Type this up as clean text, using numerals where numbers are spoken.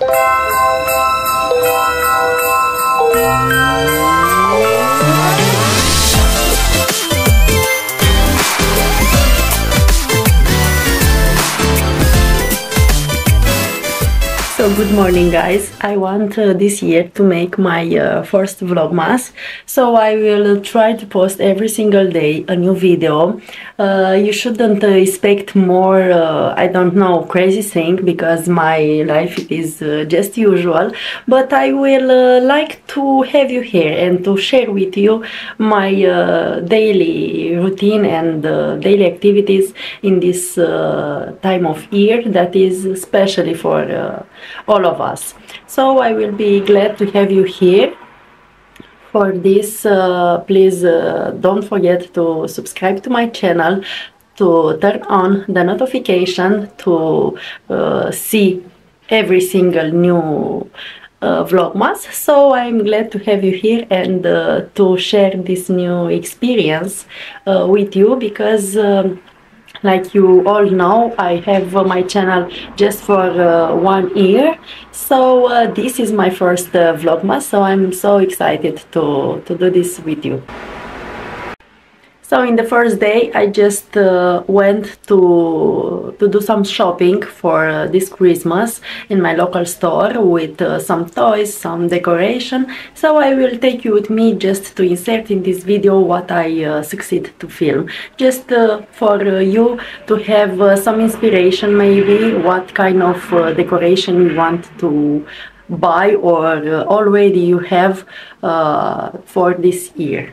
So good morning guys, I want this year to make my first Vlogmas, so I will try to post every single day a new video. You shouldn't expect more, I don't know, crazy thing, because my life is just usual, but I will like to have you here and to share with you my daily routine and daily activities in this time of year that is especially for all of us. So I will be glad to have you here. For this, please don't forget to subscribe to my channel, to turn on the notification to see every single new Vlogmas. So I'm glad to have you here and to share this new experience with you, because like you all know, I have my channel just for 1 year, so this is my first Vlogmas, so I'm so excited to do this with you. So in the first day I just went to do some shopping for this Christmas in my local store with some toys, some decoration. So I will take you with me just to insert in this video what I succeed to film. Just for you to have some inspiration, maybe what kind of decoration you want to buy or already you have for this year.